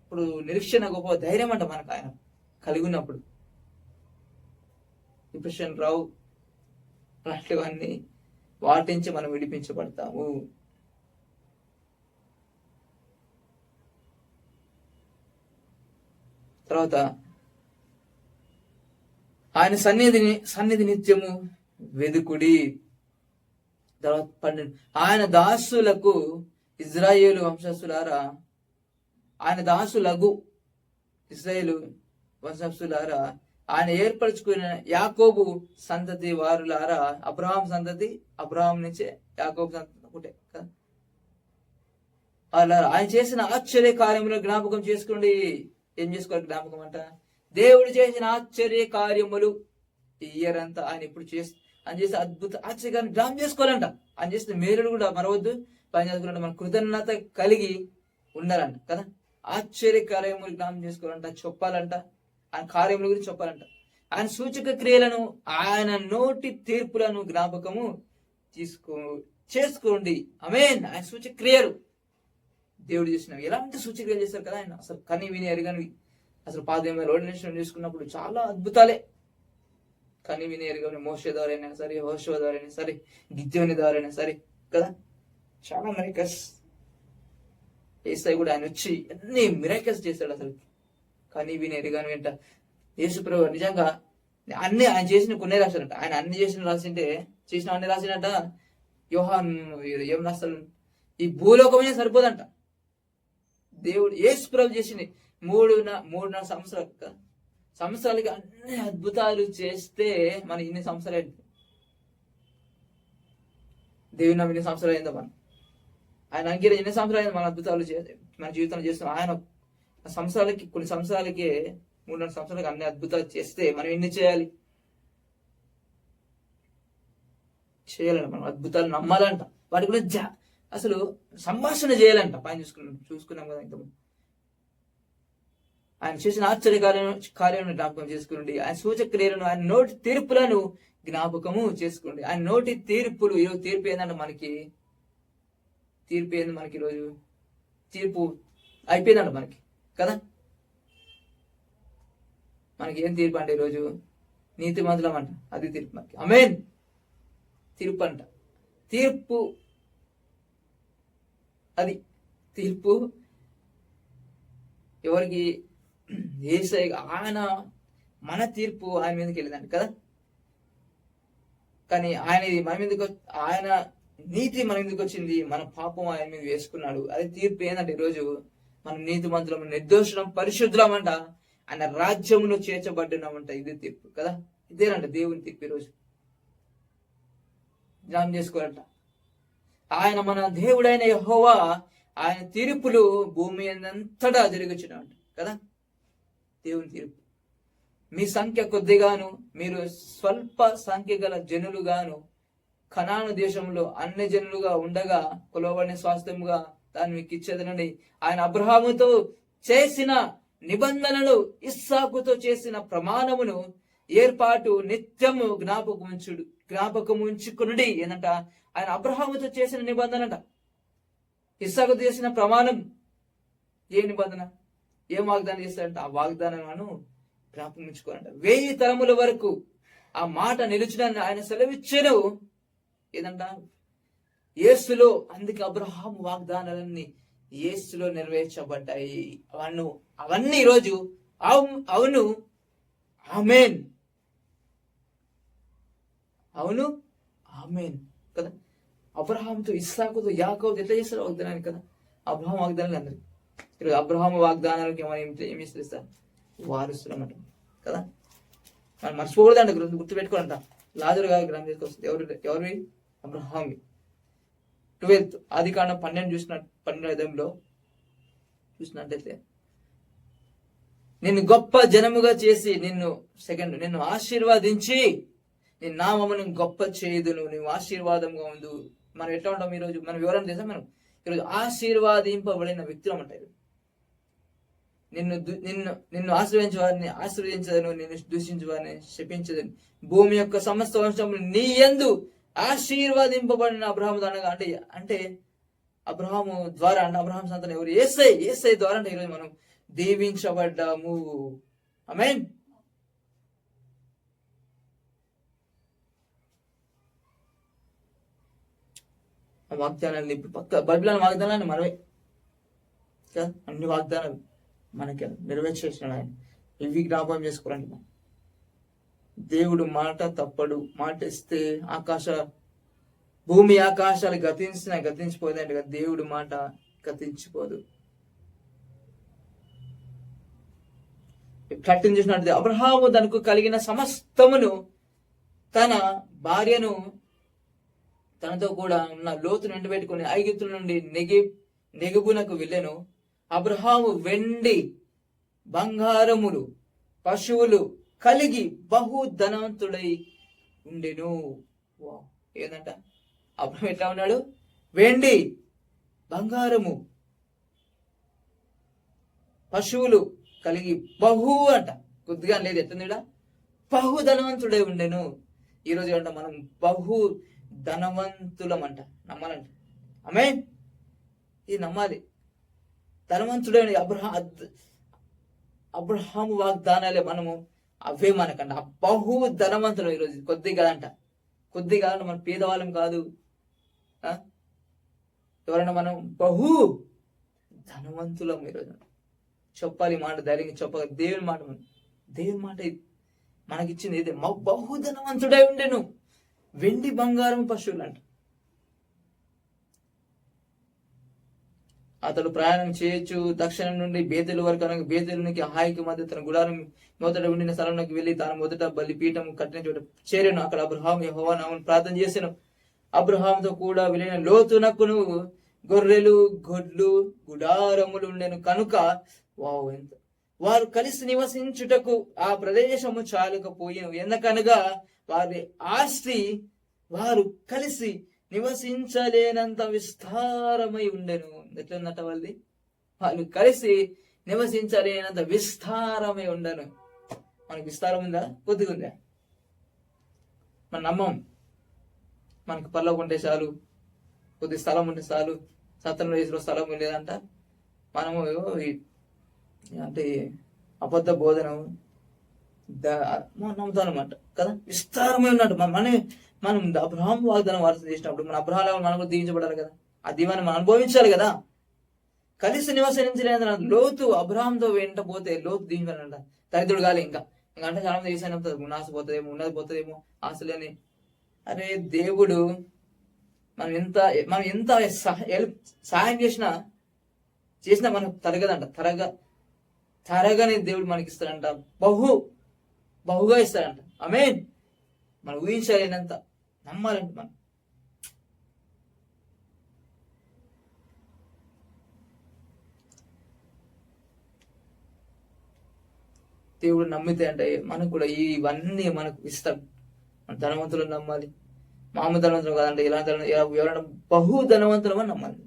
ఇప్పుడు నిరీక్షణ గొప్ప ధైర్యం అంట మనకు ఆయన కలిగి ఉన్నప్పుడు. డిప్రెషన్ రావు, అలాంటివన్నీ వాటించి మనం విడిపించబడతాము. తర్వాత ఆయన సన్నిధి నిత్యము వెదుకుడి. తర్వాత 12, ఆయన దాసులకు, ఇజ్రాయేలు వంశస్థులారా, ఆయన దాసులగు ఇశ్రాయేలు వంశస్థులారా, ఆయన ఏర్పరచుకున్న యాకోబు సంతతి వారులారా, అబ్రహాం సంతతి, అబ్రహాం నుంచే యాకోబు సంతతి ఒకటే కదా. ఆయన చేసిన ఆశ్చర్య కార్యములు జ్ఞాపకం చేసుకోండి. ఏం చేసుకోవాలి జ్ఞాపకం అంట? దేవుడు చేసిన ఆశ్చర్య కార్యములు ఈ ఇయర్ అంతా ఆయన ఇప్పుడు ఆయన చేసే అద్భుత ఆశ్చర్యాన్ని జ్ఞాపకం చేసుకోవాలంట. ఆయన చేసిన మేలులు కూడా మరవద్దు, పని చేసుకున్నట్టు మన కృతజ్ఞత కలిగి ఉండాలంట కదా. ఆశ్చర్య కార్యములు జ్ఞాపకం చేసుకోవాలంట, చెప్పాలంట, ఆయన కార్యముల గురించి చెప్పాలంట. ఆయన సూచక క్రియలను, ఆయన నోటి తీర్పులను జ్ఞాపకము చేసుకోండి. ఆమేన్. ఆయన సూచక క్రియలు దేవుడు చేసినవి ఎలాంటి సూచక్రియలు చేశారు కదా ఆయన. అసలు కని విని ఎరగనివి, అసలు పాదమైన ఆర్డినేషన్ చేసుకున్నప్పుడు చాలా అద్భుతాలే. కని విని ఎరగని మోషే ద్వారైనా సరే, హోషో ద్వారైనా సరే, గిద్యోని ద్వారైనా సరే కదా, చాలా మిరాకిల్స్. ఏసై కూడా ఆయన వచ్చి అన్ని మిరాకిల్స్ చేశాడు. అసలు కని విని ఎరగని వెంట యేసుప్రభు నిజంగా అన్ని ఆయన చేసిన కొన్ని రాశారంట. ఆయన అన్ని చేసిన అన్ని రాసినట్ట. యోహాన్ ఏం రాస్తాడు, ఈ భూలోకమే సరిపోదంట. దేవుడు యేసుప్రభు చేసింది 3.5 సంవత్సరాలకి అన్ని అద్భుతాలు చేస్తే మన ఇన్ని సంవత్సరాలు, దేవుని నమ్మి ఇన్ని సంవత్సరాలు అయిందా మనం? ఆయన అంకిర ఎన్ని సంవత్సరాలు అయింది మన అద్భుతాలు మన జీవితంలో చేస్తున్నాం. ఆయన కొన్ని సంవత్సరాలకి 3-4 సంవత్సరాలకి అన్ని అద్భుతాలు చేస్తే మనం ఎన్ని చేయాలి? చేయాలంట. మనం అద్భుతాలు నమ్మాలంట, వాటి గురించి అసలు సంభాషణ చేయాలంట. పైన చూసుకున్నాం కదా ఇంతకుముందు. ఆయన చేసిన ఆశ్చర్య కార్యాలను జ్ఞాపకం చేసుకోండి. ఆయన సూచక క్రియలను, ఆయన నోటి తీర్పులను జ్ఞాపకము చేసుకోండి. ఆయన నోటి తీర్పులు. ఈరోజు తీర్పు ఏంటంటే మనకి, తీర్పు ఏంది మనకి? ఈరోజు తీర్పు అయిపోయిందంట మనకి కదా. మనకి ఏం తీర్పు అంటే ఈరోజు నీతిమంతులం అంట, అది తీర్పు మనకి. ఆమేన్. తీర్పు అంట, తీర్పు, అది తీర్పు ఎవరికి? యేసయ్య. ఆయన మన తీర్పు ఆయన మీదకి వెళ్ళిందంట కదా. కానీ ఆయన నీతి మన మీదకి వచ్చింది, మన పాపం ఆయన మీద వేసుకున్నాడు. అది తీర్పు ఏంటంటే ఈరోజు మనం నీతిమంతులం, నిర్దోషులం, పరిశుద్ధులం అంట, ఆయన రాజ్యంలో చేర్చబడ్డామంట. ఇది తీర్పు కదా. ఇదేనంట దేవుని తీర్పు. ఈరోజు జ్ఞాపకం చేసుకోవాలంట. ఆయన మన దేవుడైన యెహోవా, ఆయన తీర్పులు భూమి అంతటా జరుగుచున్నాడు కదా. దేవుని తీర్పు. మీ సంఖ్య కొద్దిగాను, మీరు స్వల్ప సంఖ్య గల జనులుగాను, కనాను దేశంలో అన్ని జనులుగా ఉండగా కొలవబడిన స్వాస్థ్యముగా దాన్ని మీకు ఇచ్చేదనని ఆయన అబ్రహాముతో చేసిన నిబంధనలు, ఇస్సాకుతో చేసిన ప్రమాణమును ఏర్పాటు నిత్యము జ్ఞాపకం ఉంచుకునుడి. ఏంటంట? ఆయన అబ్రహాముతో చేసిన నిబంధన అంట, ఇస్సాకుతో చేసిన ప్రమాణం. ఏ నిబంధన? ఏం వాగ్దానం చేస్తాడంట? ఆ వాగ్దానం జ్ఞాపకం ఉంచుకోవాలంట. 1000 తరముల వరకు ఆ మాట నిలిచడాన్ని ఆయన సెలవిచ్చాను. ఏదంట? యేసులో. అందుకే అబ్రహాము వాగ్దానాలన్నీ యేసులో నెరవేర్చబడ్డాయి. అవన్నీ ఈరోజు అవును, ఆమేన్, అవును, ఆమేన్ కదా. అబ్రహాంతో, ఇస్సాకుతో, యాకోబుతో ఎట్లా చేస్తారు వాగ్దానాన్ని కదా. అబ్రహాం వాగ్దానాలు అందరు ఈరోజు అబ్రహాం వాగ్దానాలకి ఏమి ఇస్తారు? వారసులమాట కదా. మనం మర్చిపోకూడదంట, గుర్తుపెట్టుకోవాలంట. లాజరు గారి గ్రంథం తీసుకొస్తుంది. ఎవరివి? అబ్రహాంవి. 12 ఆదికాండం 12 చూసినట్లయితే, నిన్ను గొప్ప జనముగా చేసి నిన్ను ఆశీర్వాదించి నీ నామమును గొప్ప చేయుదును, నువ్వు ఆశీర్వాదంగా ఉండు. మనం ఎట్లా ఉంటాం ఈరోజు? మనం వివరణ చేసాం. మనం ఈరోజు ఆశీర్వాదింపబడిన వ్యక్తులం అంటారు. నిన్ను ఆశ్రయించే వారిని ఆశీర్వదించదను, నిన్ను దూషించే వారిని శపించదను. భూమి యొక్క సమస్త వంశములు నీ యందు ఆశీర్వాదింపబడిన అబ్రహాము అనగా అంటే అబ్రహాము ద్వారా అంటే అబ్రహాం సంతానం ఎవరు? యేసయ్య ద్వారా అంటే ఈరోజు మనం దీవించబడ్డాము. ఆమేన్. ఆ వాగ్దానాన్ని పక్క బైబిల్ వాగ్దానాన్ని మనమే కదా. అన్ని వాగ్దానాలు మనకి నెరవేర్చేసిన ఆయన. ఇవి జ్ఞాపకం చేసుకోవాలండి. దేవుడు మాట తప్పడు. మాట ఇస్తే భూమి ఆకాశాలు గతించిపోదండి కదా. దేవుడు మాట గతించిపోదు. 13 చూసినట్టు, అబ్రహాము తనకు కలిగిన సమస్తమును తన భార్యను తనతో కూడా ఉన్న లోతును వెంటబెట్టుకుని ఐగుప్తు నుండి నెగబునకు వెళ్ళెను. అబ్రహాము వెండి బంగారములు పశువులు కలిగి బహుధనవంతుడై ఉండెను. ఏదంట? అబ్రహాం ఎట్లా ఉన్నాడు? వెండి బంగారము పశువులు కలిగి అంట, కొద్దిగా లేదు, ఎట్లుందిడా? బహుధనవంతుడై ఉండెను. ఈరోజు అంట మనం ధనవంతులం అంట. నమ్మాలంట. ఆమేన్. ఇది నమ్మాలి. ధనవంతుడే అబ్రహాము వాగ్దానాలే మనము అవే మనకంట. ధనవంతులు ఈరోజు కొద్దిగా అంట. కొద్దిగా మనం పేదవాళ్ళం కాదు. ఎవరైనా మనం ధనవంతులం ఈరోజు. చెప్పాలి మాట, ధైర్యంగా చెప్పాలి. దేవుని మాట మనకిచ్చింది ఇదే. ధనవంతుడై ఉండెను. వెండి బంగారం పశువులు అంట. అతడు ప్రయాణం చేయొచ్చు. దక్షిణం నుండి బేతేలు వరకు అనగా బేతేలునికి హాయికి మధ్య తన గుడారం మొదట ఉండిన స్థలంలోకి వెళ్లి తాను మొదట బలిపీఠం కట్టిన చోట చేరాను. అక్కడ అబ్రహాం యెహోవా నామమున ప్రార్థన చేశాను. అబ్రహాంతో కూడా వెళ్ళిన లోతునకును గొర్రెలు గొడ్లు గుడారములు ఉండెను కనుక వారు కలిసి నివసించుటకు ఆ ప్రదేశము చాలకపోయాను. ఎందుకనగా వారి ఆస్తి వారు కలిసి నివసించలేనంత విస్తారమై ఉండెను. ఎట్లుందట వాళ్ళది? వాళ్ళు కలిసి నివసించలేనంత విస్తారమై ఉండను. మనకి విస్తారం ఉందా? కొద్దిగా ఉందా? మన నమ్మం. మనకి పర్లోకి ఉంటే చాలు, కొద్ది స్థలం ఉంటే చాలు. సత్రంలో వేసిన స్థలం లేదంట. మనము అంటే అబద్ధ బోధన నమ్ముతాం అన్నమాట కదా. విస్తారమై ఉన్నట్టు మనం అబ్రహాం వాగ్దానం వారసు చేసినప్పుడు మన అబ్రహాం మనం కూడా దీవించబడాలి కదా. ఆ దీవాన్ని మనం అనుభవించాలి కదా. కలిసి నివసించలేదన్న లోతు అబ్రహాంతో వెంట పోతే లోతు దీవించాలంట. దరిద్రుడు కాలే. ఇంకా అంటే చాలా మంది చేసాను నాశ పోతుందేమో, ఉన్నది పోతుందేమో ఆశలని. అరే దేవుడు మనం ఎంత సహాయం చేసినా మనకు తరగదంట. తరగని దేవుడు మనకి ఇస్తాడంట. బహుగా ఇస్తాడంట. ఆమేన్. మనం ఊహించలేనంత నమ్మాలంట. మనం దేవుడు నమ్మితే అంటే మనకు కూడా ఇవన్నీ మనకు ఇస్తాడు. మన ధనవంతులను నమ్మాలి. మామూలు ధనవంతులు కాదంటే ఎవరైనా ధనవంతులు అని నమ్మాలి.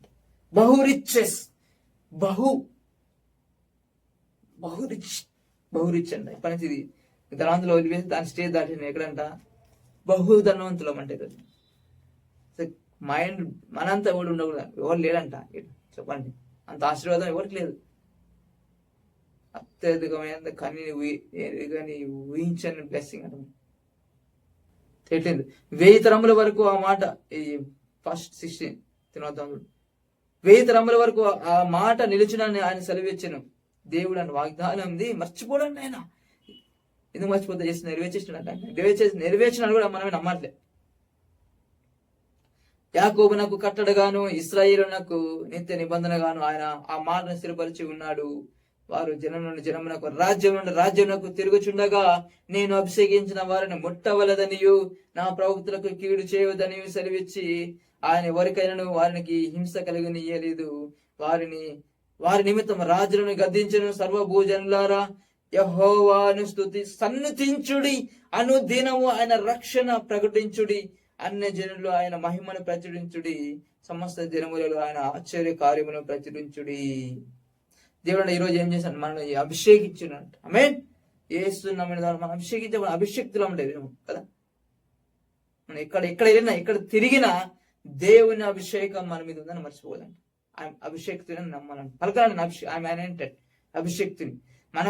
రిచెస్ రిచ్ అంట. పని ఇది ధనవంతులు వదిలివేసి దాని స్టేజ్ దాటిన ఎక్కడంట ధనవంతులం అంటే మైండ్ మనంతా ఎవడు ఉండకూడదు. ఎవరు లేడంట. చెప్పండి, అంత ఆశీర్వాదం ఎవరికి లేదు. అత్యధికమైన కానీ ఊహించని బ్లెస్సింగ్ అంట. తెలియదు 1000 తరముల వరకు ఆ మాట, ఈ ఫస్ట్ 16 తినోద్దాములు 1000 తరముల వరకు ఆ మాట నిలిచినని ఆయన సెలవిచ్చాను. దేవుడు అని వాగ్దానం ఉంది, మర్చిపోడండి ఆయన. ఎందుకు మర్చిపోతే చేసి నెరవేర్చేసినట్టు నెరవేర్చినాడు కూడా మనమే నమ్మట్లే. యాకోబునకు కట్టడగాను ఇశ్రాయేలునకు నిత్య నిబంధనగాను ఆయన ఆ మాటను స్థిరపరిచి ఉన్నాడు. వారు జనం నుండి జనమునకు, రాజ్యం నుండి రాజ్యమునకు తిరుగుచుండగా నేను అభిషేకించిన వారిని ముట్టవలదనియు నా ప్రవక్తలకు కీడు చేయవద్దనియు సెలవిచ్చి ఆయన ఎవరికైనాను వారికి హింస కలిగనీయలేదు. వారి నిమిత్తం రాజులను గద్దించను. సర్వభూజనులారా యెహోవాను సన్నుతించుడి, అనుదినము ఆయన రక్షణ ప్రకటించుడి. అన్య జనులు ఆయన మహిమను ప్రచురించుడి, సమస్త జనములలో ఆయన ఆశ్చర్య కార్యమును ప్రచురించుడి. దేవుడు ఈరోజు ఏం చేశాను? మనల్ని అభిషేకించినట్టు. ఆమేన్. యేసు మనం అభిషేకించే అభిషేక్తులు ఉండేది కదా. మనం ఎక్కడ వెళ్ళినా ఎక్కడ తిరిగినా దేవుని అభిషేకం మన మీద ఉందని మర్చిపోదండి. ఆయన అభిషేక్తుని నమ్మాలండి, పలకాలండి. I'm anointed, అభిషేక్తుని. మన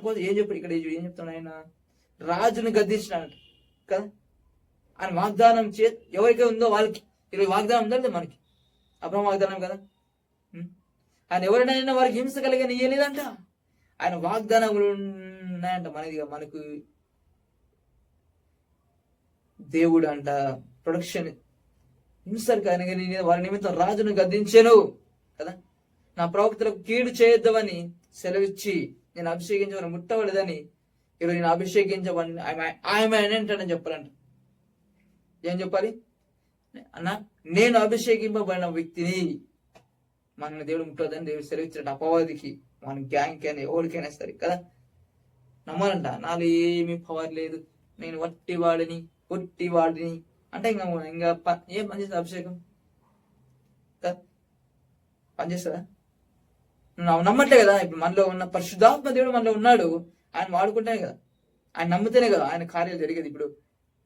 కోసం ఏం చెప్పాడు ఇక్కడ? ఏం చెప్తున్నాడు ఆయన? రాజుని గద్దించినాడు కదా. ఆయన వాగ్దానం ఎవరికి ఉందో వాళ్ళకి ఈరోజు వాగ్దానం ఉందంటే మనకి అబ్రహం వాగ్దానం కదా. ఆయన ఎవరినైనా వారికి హింస కలిగని ఇయ్యలేదంట. ఆయన వాగ్దానములు ఉన్నాయంట మనకు. దేవుడు అంట ప్రొడక్షన్ హింసలు కానీ వారి నిమిత్తం రాజును గద్దించాను కదా. నా ప్రవక్తలకు కీడు చేయొద్దని సెలవిచ్చి నేను అభిషేకించమని ముట్టవలేదని ఈరోజు నేను అభిషేకించమని ఆయన ఏంటని చెప్పాలంట. ఏం చెప్పాలి? అన్న నేను అభిషేకింపబడిన వ్యక్తిని మన దేవుడు ముట్టదని దేవుడు సెలవిచ్చినట్టు. అపవాదికి మన గ్యాంగ్కి అయినా ఎవరికైనా సరే కదా నమ్మాలంట. నాలో ఏమీ పవర్ లేదు, నేను వట్టి వాడిని అంటే ఇంకా ఏం పనిచేస్తుంది అభిషేకం? పనిచేస్తుందా? నువ్వు నమ్మట్లే కదా. ఇప్పుడు మనలో ఉన్న పరిశుద్ధాత్మ దేవుడు మనలో ఉన్నాడు. ఆయన వాడుకుంటేనే కదా, ఆయన నమ్మితేనే కదా ఆయన కార్యాలు జరిగేది. ఇప్పుడు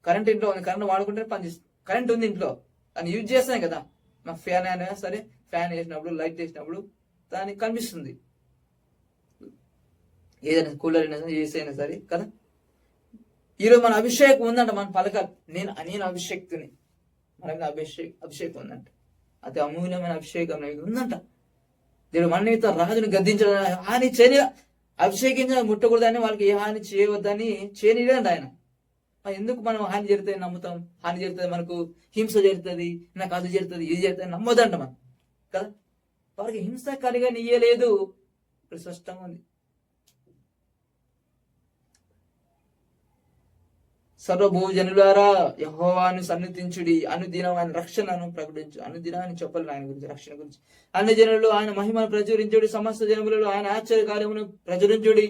కరెంట్ ఇంట్లో ఉంది, కరెంట్ వాడుకుంటేనే పనిచేస్తుంది. కరెంట్ ఉంది ఇంట్లో, దాన్ని యూజ్ చేస్తానే కదా. మా ఫ్యాన్ అయినా సరే, ఫ్యాన్ వేసినప్పుడు లైట్ వేసినప్పుడు దానికి కనిపిస్తుంది. ఏదైనా కూలర్ అయినా సరే, ఏసీ అయినా సరే కదా. ఈరోజు మన అభిషేకం ఉందంట. మన పలకాలి, నేను అభిషేక్తుని. మన మీద అభిషేకం ఉందంట. అది అమూల్యమైన అభిషేకం ఉందంట. దేవుడు మన మీద రాజుని గద్దించడం, హాని చేయని అభిషేకించిన ముట్టకూడదని, వాళ్ళకి ఏ హాని చేయవద్దని చేయలేదంట ఆయన. ఎందుకు మనం హాని జరుగుతుంది నమ్ముతాం? హాని జరుగుతుంది, మనకు హింస జరుగుతుంది, నాకు అది జరుగుతుంది, ఇది జరుగుతుంది నమ్మొద్దంట మనం కదా. వారికి హింస కలిగా నీయలేదు. ఇప్పుడు స్పష్టంగా ఉంది. సర్వభూజనులారా యెహోవాను సన్నిధించుడి, అనుదినం ఆయన రక్షణను ప్రకటించు. అనుదినాన్ని చెప్పాలి ఆయన గురించి, రక్షణ గురించి. అన్ని జనులు ఆయన మహిమను ప్రచురించుడి, సమస్త జనములలో ఆయన ఆశ్చర్య కార్యమును ప్రచురించుడి.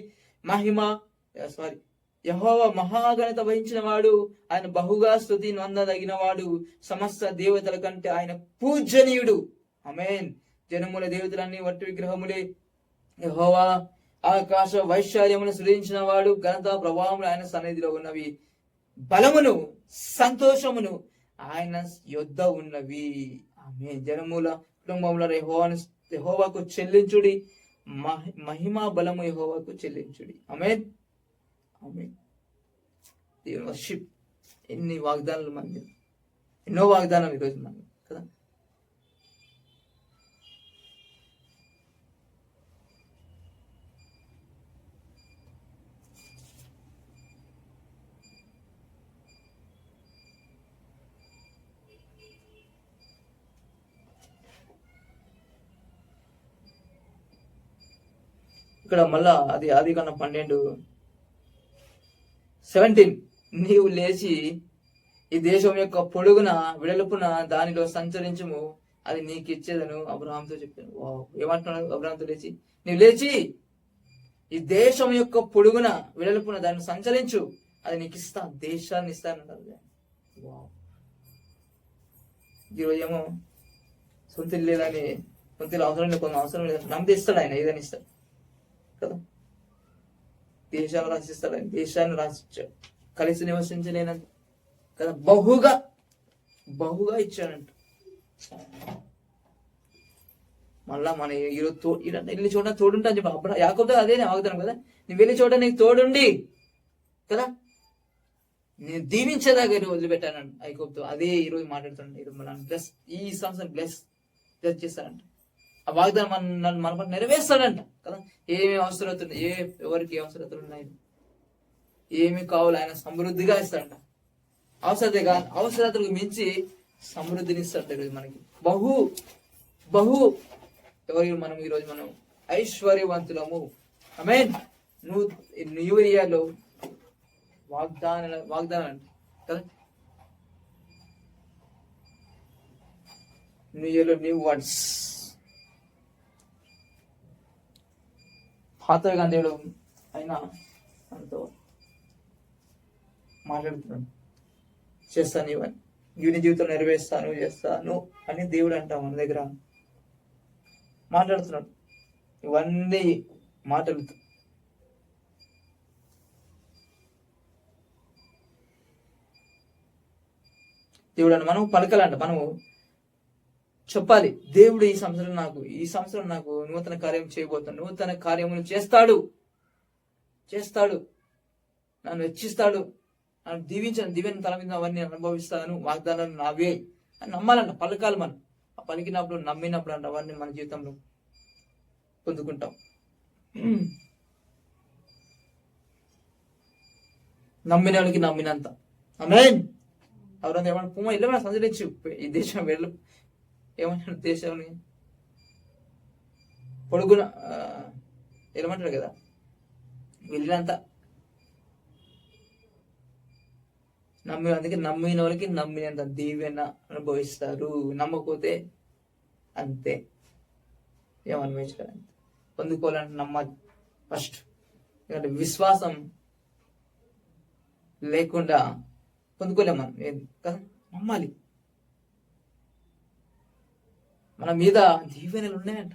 యెహోవా మహాఘనత వహించిన వాడు, ఆయన బహుగా స్తుతి నొందదగిన వాడు, సమస్త దేవతల కంటే ఆయన పూజనీయుడు. ఆమేన్. జనముల దేవతలన్నీ వట్టి విగ్రహములే. యెహోవా ఆకాశ వైశాల్యమును సృజించిన వాడు, ఘనత ప్రభావములు ఆయన సన్నిధిలో ఉన్నవి. బలమును సంతోషమును ఆయన యొద్ద ఉన్నవి. ఆమేన్. జనముల కుటుంబముల యెహోవాకు చెల్లించుడి, మహిమా బలము యెహోవాకు చెల్లించుడి. ఆమేన్. ఆమేన్. దేవుని వర్షిప్. ఎన్ని వాగ్దానాలు మనకి, ఎన్నో వాగ్దానాలు ఈరోజు మనకి కదా. ఇక్కడ మళ్ళా అది ఆదికాండం 12:17 నీవు లేచి ఈ దేశం యొక్క పొడుగున వెడల్పున దానిలో సంచరించుము, అది నీకు ఇచ్చేదను అబ్రహాంతో చెప్పాను. ఏమంటున్నాడు అబ్రహాంతో? నీవు లేచి ఈ దేశం యొక్క పొడుగున వెడల్పున దాన్ని సంచరించు, అది నీకు ఇస్తాను, దేశాన్ని ఇస్తానంటారు. ఈరోజు ఏమో సొంత లేదని, సొంత అవసరం లేదు, కొంత అవసరం లేదు, నమ్మితే ఇస్తాడు ఆయన, ఏదైనా ఇస్తాడు కదా. దేశాలు రాసిస్తాడు ఆయన, దేశాన్ని రాసిచ్చాడు. కలిసి నివసించలేనంత కదా, బహుగా ఇచ్చాడంట. మళ్ళా మన ఈరోజు వెళ్ళి చోట తోడుంటా అని చెప్పి అప్పుడు యాకోబుతో అదే వాగ్దానం కదా, నువ్వు వెళ్ళి చోట నీకు తోడుండి కదా నేను దీవించేదాకా ఈరోజు వదిలిపెట్టాను యాకోబుతో. అదే ఈరోజు మాట్లాడుతున్నాను. ఈరోజు మనం బ్లెస్, ఈ సంవత్సరం బ్లెస్ చేస్తానంట. ఆ వాగ్దానం మన పట్ల నెరవేర్స్తాడంట కదా. ఏమి అవసరతలు, ఎవరికి అవసరతలు ఉన్నాయి, ఏమి కావాలో ఆయన సమృద్ధిగా ఇస్తాడంట. అవసరతలకు మించి సమృద్ధిని ఇస్తాడు ఈరోజు మనకి. బహు మనం ఈరోజు మనం ఐశ్వర్యవంతులము. ఆమేన్. న్యూ ఇయర్లో వాగ్దానం అంట కదా. న్యూ ఇయర్లో న్యూ వర్డ్స్. పాతగా దేవుడు అయినా మనతో మాట్లాడుతున్నాడు. చేస్తాను ఇవన్నీ, నీ జీవితం చేస్తాను అని దేవుడు అంట మన దగ్గర మాట్లాడుతున్నాడు. ఇవన్నీ మాట్లాడుతూ దేవుడు అని మనం పలకాలంట. మనము చెప్పాలి, దేవుడు ఈ సంవత్సరం నాకు నూతన కార్యం చేయబోతాడు, నూతన కార్యములు చేస్తాడు, నన్ను హెచ్చిస్తాడు, నన్ను దీవెన తల మీద అవన్నీ అనుభవిస్తాను, వాగ్దానాలు నావే అని నమ్మాలంట, పలకాలి. మనం ఆ పలికినప్పుడు నమ్మినప్పుడు అంట అవన్నీ మన జీవితంలో పొందుకుంటాం. నమ్మిన వాళ్ళకి నమ్మినంత. ఆమేన్. ఎవరైనా ఏమన్నా పుమ్మ ఇల్లు సంచరించు, ఈ దేశం వెళ్ళు ఏమంటారు, దేశాన్ని పొడుగున ఏమంటారు కదా, వెళ్ళినంత అందుకే నమ్మిన వాళ్ళకి నమ్మినంత దీవెన అనుభవిస్తారు. నమ్మకపోతే అంతే, ఏమనుభవించాలి. పొందుకోవాలంటే నమ్మాలి ఫస్ట్. ఎందుకంటే విశ్వాసం లేకుండా పొందుకోలేం మనం ఏది కదా. నమ్మాలి. మన మీద దీవెనలు ఉన్నాయంట,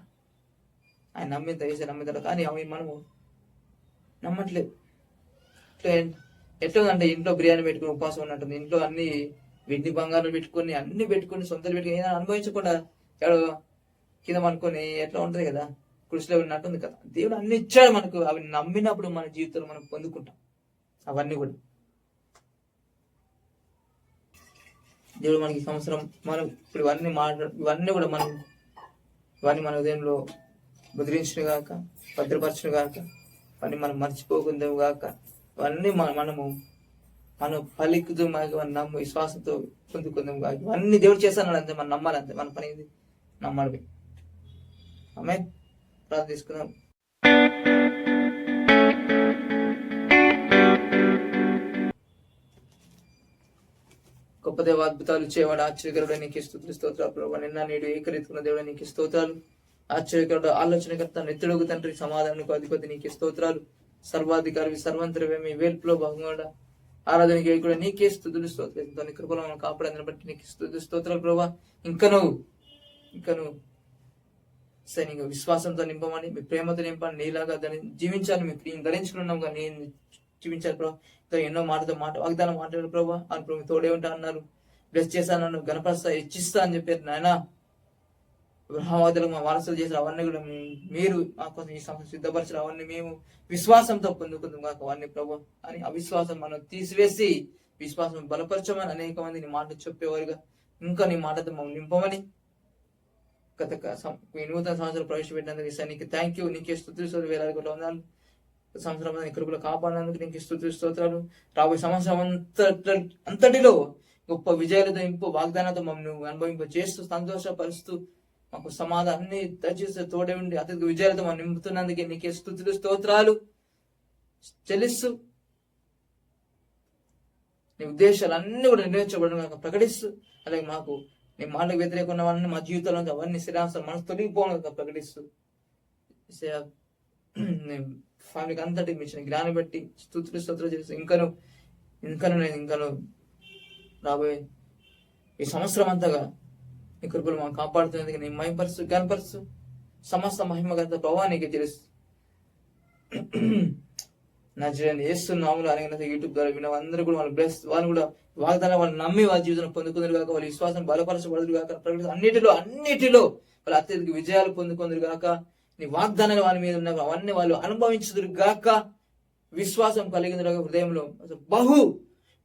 ఆయన నమ్మింటారు. కానీ అవి మనము నమ్మట్లేదు. ఎట్లుందంటే ఇంట్లో బిర్యానీ పెట్టుకుని ఉపవాసం ఉన్నట్టుంది. ఇంట్లో అన్ని వెండి బంగారం పెట్టుకుని అన్ని పెట్టుకుని సొంతలు పెట్టుకుని ఏదైనా అనుభవించకుండా కింద అనుకొని ఎట్లా ఉంటుంది కదా, కృషిలో ఉన్నట్టుంది కదా. దేవుడు అన్ని ఇచ్చాడు మనకు. అవి నమ్మినప్పుడు మన జీవితంలో మనం పొందుకుంటాం అవన్నీ కూడా. దేవుడు మనకి సంవత్సరం మనం ఇప్పుడు ఇవన్నీ కూడా ఇవన్నీ మన ఉదయంలో ముద్రించిన గాక, భద్రపరచును గాక, ఇవన్నీ మనం మర్చిపోకుందాము గాక. ఇవన్నీ మనం పలికుదాం గాక, విశ్వాసంతో పొందుకుందాం గాక. ఇవన్నీ దేవుడు చేస్తాను అంతే, మనం నమ్మాలంతే. మన పని ఇది నమ్మాలి. ఆమేన్. ప్రార్థన తీసుకుందాం. గొప్ప దేవ, అద్భుతాలు చేయవాడు, ఆశ్చర్యకరుడు నీకు స్తోత్రాలు ప్రభావ. నిన్న నేడు ఏకరీతున్న దేవుడు నీకు స్తోత్రాలు. ఆశ్చర్యకరుడు, ఆలోచనకర్త, నెత్తుడుగు తండ్రి, సమాధానానికి అధిపతి నీకు స్తోత్రాలు. సర్వాధికారి, సర్వంతరవేమి, వేల్పులో భాగంగా ఆరాధనకి కూడా నీకే స్తుతులు స్తోత్రాలు. కృపలో మనం కాపాడని బట్టి నీకు స్తోత్రాలు ప్రభావ. ఇంకా నువ్వు సైనిక విశ్వాసంతో నింపమని, మీ ప్రేమతో నింపని, నీలాగా దాన్ని జీవించాలి, మేము ధరించుకున్నాం కానీ నేను జీవించాలి ప్రభావ. ఎన్నో వాగ్దానం మాట్లాడారు ప్రభావ. అని ప్రభు తోడే ఉంటా అన్నారు, బ్లెస్ చేశాను, గణపరుస్తా, హెచ్చిస్తా అని చెప్పారు నాయన. బ్రహ్మవాదులకు మా వారసులు చేసిన అవన్నీ కూడా మీరు మా కోసం ఈ సంవత్సరం సిద్ధపరిచిన అవన్నీ మేము విశ్వాసంతో పొందుకుందాం కాక అవన్నీ ప్రభు అని. అవిశ్వాసం మనం తీసివేసి విశ్వాసం బలపరచమని అనేక మంది నీ మాటలు చెప్పేవారుగా ఇంకా నీ మాటతో మమ్మల్ని నింపమని నూతన సంవత్సరం ప్రవేశపెట్టినందుకు నీకు థ్యాంక్ యూ. నీకే స్తుతులు వేలాది కూడా ఉన్నాను. సంవత్సరం కృపలో కాపాడినందుకు నీకు స్తోత్రాలు. రాబోయే సంవత్సరం అంతటిలో గొప్ప విజయాలతో ఇంపు వాగ్దానాలతో మమ్మల్ని అనుభవింప చేస్తూ సంతోషపరుస్తూ మాకు సమాధానాన్ని దయచేసి తోడే ఉండి అత్యధిక విజయాలతో మనం నింపుతున్నందుకే నీకే స్తోత్రాలు చెల్లిస్తూ నీ ఉద్దేశాలు అన్ని కూడా నెరవేర్చబడడం ప్రకటిస్తూ, అలాగే మాకు నీ మాటకు వ్యతిరేకంగా వాళ్ళని మా జీవితంలో అవన్నీ శ్రీరాంశం మనసు తొలగిపోవడం ప్రకటిస్తూ ఫ్యామిలీకి అంతటి మించిన జ్ఞానం బట్టి స్తోత్రాలు చేస్తూ ఇంకను రాబోయే ఈ సంవత్సరం అంతగా నీ కృపలు మనం కాపాడుతున్నందుకు నీ మహిమపరుస్తూ జ్ఞానపరుస్తూ సమస్త మహిమగంత ప్రభావానికి తెలుసు. నజరేయుడైన యేసు నామములో అనేక యూట్యూబ్ ద్వారా విన్న అందరూ కూడా వాళ్ళు బ్లెస్, వాళ్ళు కూడా వాగ్దానం వాళ్ళు నమ్మి వాళ్ళ జీవితంలో పొందుకుందరు కాక, వాళ్ళ విశ్వాసం బలపరచబడదు కాక, అన్నిటిలో వాళ్ళు అత్యధిక విజయాలు పొందుకుందరు గాక. నీ వాగ్దానాలు వాళ్ళ మీద ఉన్న అవన్నీ వాళ్ళు అనుభవించుదురు గాక. విశ్వాసం కలిగిన హృదయంలో బహు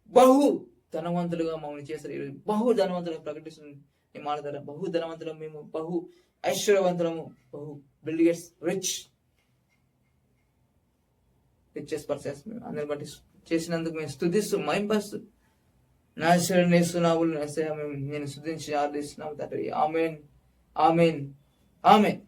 బహు ధనవంతులుగా మమ్మల్ని చేస్తారు. ఈరోజు బహు ధనవంతులుగా ప్రకటిస్తుంది నీ మాట ద్వారా. బహు ధనవంతులం మేము, బహు ఐశ్వర్యవంతులము, బహు బిల్గెట్స్ రిచెస్ పర్సన్స్ అందరిని బట్టి చేసినందుకు మేము స్తుతిస్తూ మైంపరుస్తూ నాశనావులు నేను స్తుతించి ఆరాధిస్తున్నాము తండ్రి. Amen amen amen.